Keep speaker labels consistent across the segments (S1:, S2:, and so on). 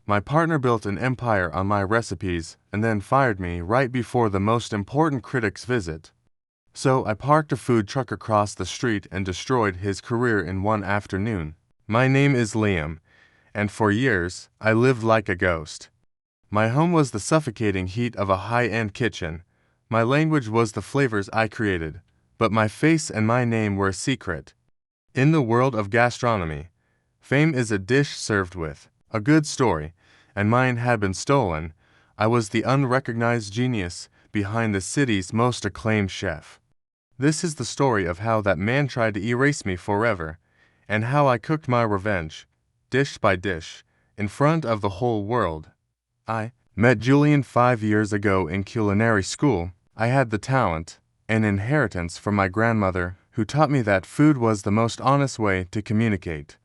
S1: My partner built an empire on my recipes and then fired me right before the most important critic's visit. So I parked a food truck across the street and destroyed his career in one afternoon. My name is Liam, and for years, I lived like a ghost. My home was the suffocating heat of a high-end kitchen. My language was the flavors I created, but my face and my name were a secret. In the world of gastronomy, fame is a dish served with a good story, and mine had been stolen. I was the unrecognized genius behind the city's most acclaimed chef. This is the story of how that man tried to erase me forever, and how I cooked my revenge, dish by dish, in front of the whole world. I met Julian 5 years ago in culinary school. I had the talent, an inheritance from my grandmother, who taught me that food was the most honest way to communicate.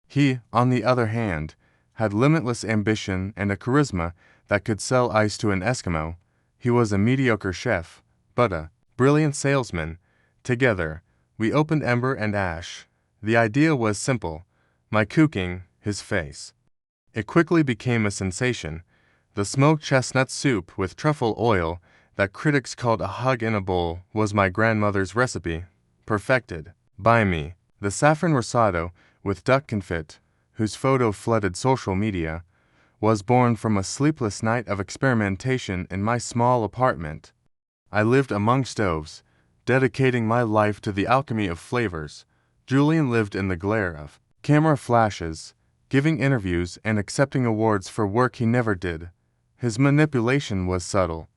S1: He, on the other hand, had limitless ambition and a charisma that could sell ice to an Eskimo. He was a mediocre chef, but a brilliant salesman. Together, we opened Ember and Ash. The idea was simple: my cooking, his face. It quickly became a sensation. The smoked chestnut soup with truffle oil that critics called a hug in a bowl was my grandmother's recipe, perfected by me. The saffron risotto with duck confit, whose photo flooded social media, was born from a sleepless night of experimentation in my small apartment. I lived among stoves, dedicating my life to the alchemy of flavors. Julian lived in the glare of camera flashes, giving interviews and accepting awards for work he never did. His manipulation was subtle,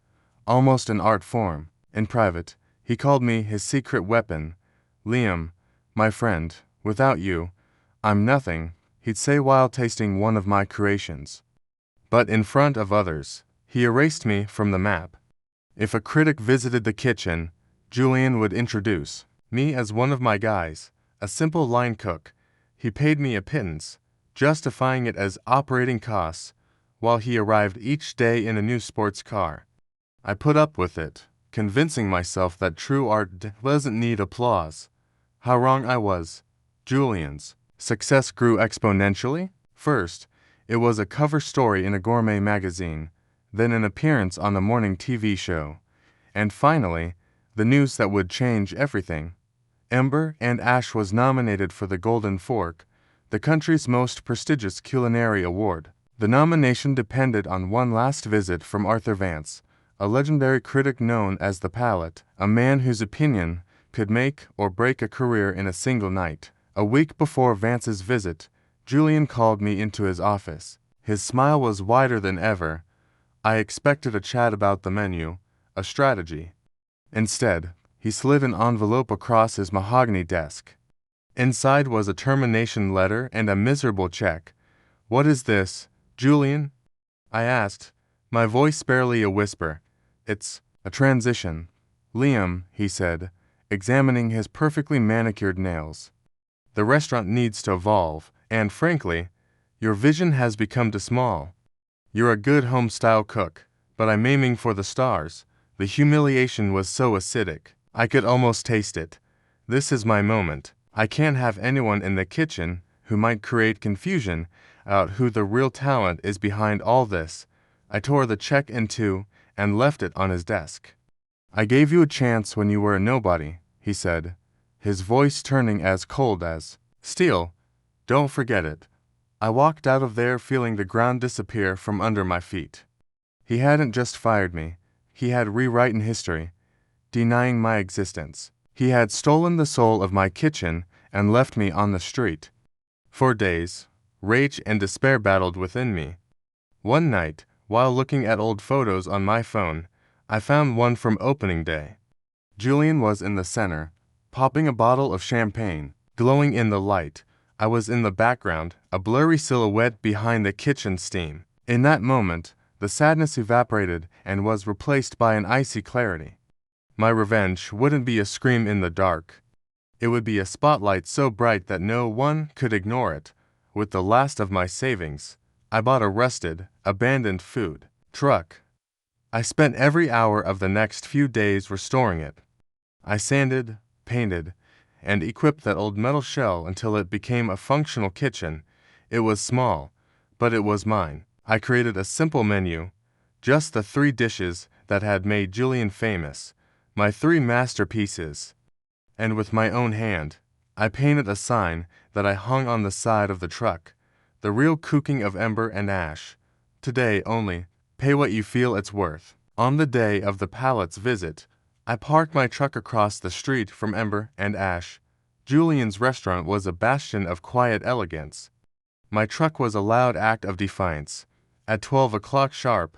S1: almost an art form. In private, he called me his secret weapon. Liam, my friend, without you, I'm nothing, he'd say while tasting one of my creations. But in front of others, he erased me from the map. If a critic visited the kitchen, Julian would introduce me as one of my guys, a simple line cook. He paid me a pittance, justifying it as operating costs, while he arrived each day in a new sports car. I put up with it, convincing myself that true art doesn't need applause. How wrong I was. Julian's success grew exponentially. First, it was a cover story in a gourmet magazine, then an appearance on a morning TV show, and finally, the news that would change everything. Ember and Ash was nominated for the Golden Fork, the country's most prestigious culinary award. The nomination depended on one last visit from Arthur Vance, a legendary critic known as the Palate, a man whose opinion could make or break a career in a single night. A week before Vance's visit, Julian called me into his office. His smile was wider than ever. I expected a chat about the menu, a strategy. Instead, he slid an envelope across his mahogany desk. Inside was a termination letter and a miserable check. "What is this, Julian?" I asked, my voice barely a whisper. "It's a transition, Liam," he said, examining his perfectly manicured nails. "The restaurant needs to evolve, and frankly, your vision has become too small. You're a good home-style cook, but I'm aiming for the stars." The humiliation was so acidic, I could almost taste it. This is my moment. I can't have anyone in the kitchen who might create confusion about who the real talent is behind all this. I tore the check in two and left it on his desk. "I gave you a chance when you were a nobody," he said, his voice turning as cold as steel. "Don't forget it." I walked out of there feeling the ground disappear from under my feet. He hadn't just fired me. He had rewritten history, denying my existence. He had stolen the soul of my kitchen and left me on the street. For days, rage and despair battled within me. One night, while looking at old photos on my phone, I found one from opening day. Julian was in the center, popping a bottle of champagne, glowing in the light. I was in the background, a blurry silhouette behind the kitchen steam. In that moment, the sadness evaporated and was replaced by an icy clarity. My revenge wouldn't be a scream in the dark. It would be a spotlight so bright that no one could ignore it. With the last of my savings, I bought a rusted, abandoned food truck. I spent every hour of the next few days restoring it. I sanded, painted, and equipped that old metal shell until it became a functional kitchen. It was small, but it was mine. I created a simple menu, just the 3 dishes that had made Julian famous, my 3 masterpieces. And with my own hand, I painted a sign that I hung on the side of the truck, the real cooking of ember and ash. Today only, pay what you feel it's worth. On the day of the pallet's visit, I parked my truck across the street from Ember and Ash. Julian's restaurant was a bastion of quiet elegance. My truck was a loud act of defiance. At 12 o'clock sharp,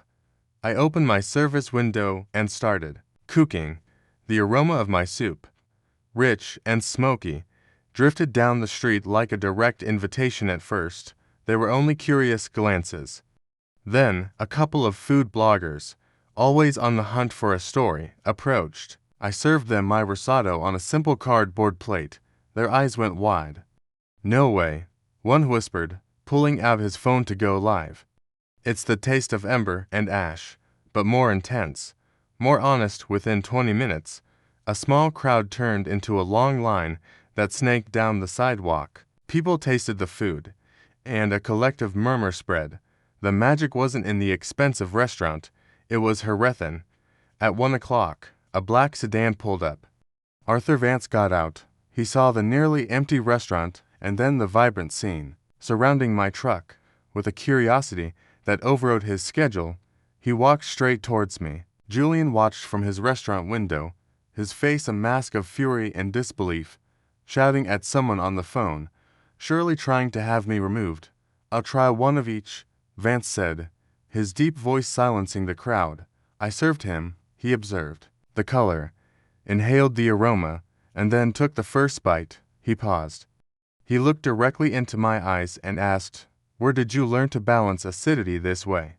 S1: I opened my service window and started cooking. The aroma of my soup, rich and smoky, drifted down the street like a direct invitation. At first, there were only curious glances. Then, a couple of food bloggers, always on the hunt for a story, approached. I served them my risotto on a simple cardboard plate. Their eyes went wide. "No way," one whispered, pulling out his phone to go live. "It's the taste of ember and ash, but more intense, more honest." Within 20 minutes, a small crowd turned into a long line that snaked down the sidewalk. People tasted the food, and a collective murmur spread. The magic wasn't in the expensive restaurant, it was Herethan. At 1 o'clock, a black sedan pulled up. Arthur Vance got out. He saw the nearly empty restaurant and then the vibrant scene surrounding my truck. With a curiosity that overrode his schedule, he walked straight towards me. Julian watched from his restaurant window, his face a mask of fury and disbelief, shouting at someone on the phone, surely trying to have me removed. "I'll try one of each," Vance said, his deep voice silencing the crowd. I served him. He observed the color, inhaled the aroma, and then took the first bite. He paused. He looked directly into my eyes and asked, "Where did you learn to balance acidity this way?"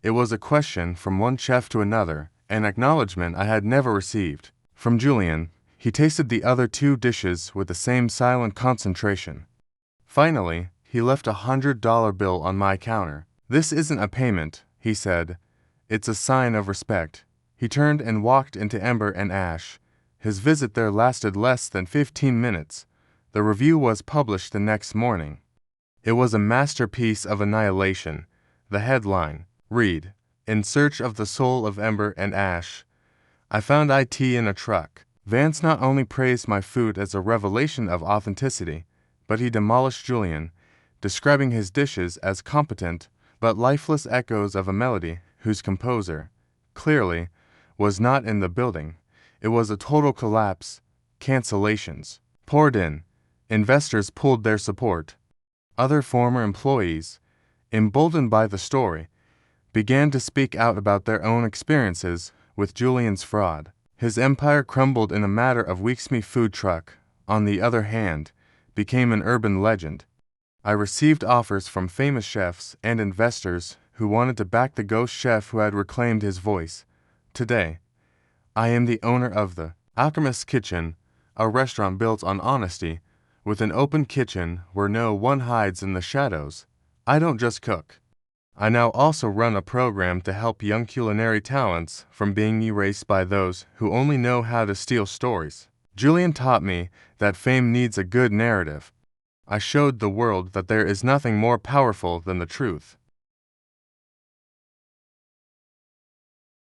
S1: It was a question from one chef to another, an acknowledgement I had never received. From Julian, he tasted the other 2 dishes with the same silent concentration. Finally, he left a $100 bill on my counter. "This isn't a payment," he said. "It's a sign of respect." He turned and walked into Ember and Ash. His visit there lasted less than 15 minutes. The review was published the next morning. It was a masterpiece of annihilation. The headline read, "In search of the soul of Ember and Ash, I found IT in a truck." Vance not only praised my food as a revelation of authenticity, but he demolished Julian, describing his dishes as competent but lifeless echoes of a melody whose composer, clearly, was not in the building. It was a total collapse. Cancellations poured in. Investors pulled their support. Other former employees, emboldened by the story, began to speak out about their own experiences with Julian's fraud. His empire crumbled in a matter of weeks. My food truck, on the other hand, became an urban legend. I received offers from famous chefs and investors who wanted to back the ghost chef who had reclaimed his voice. Today, I am the owner of the Alchemist's Kitchen, a restaurant built on honesty, with an open kitchen where no one hides in the shadows. I don't just cook. I now also run a program to help young culinary talents from being erased by those who only know how to steal stories. Julian taught me that fame needs a good narrative. I showed the world that there is nothing more powerful than the truth.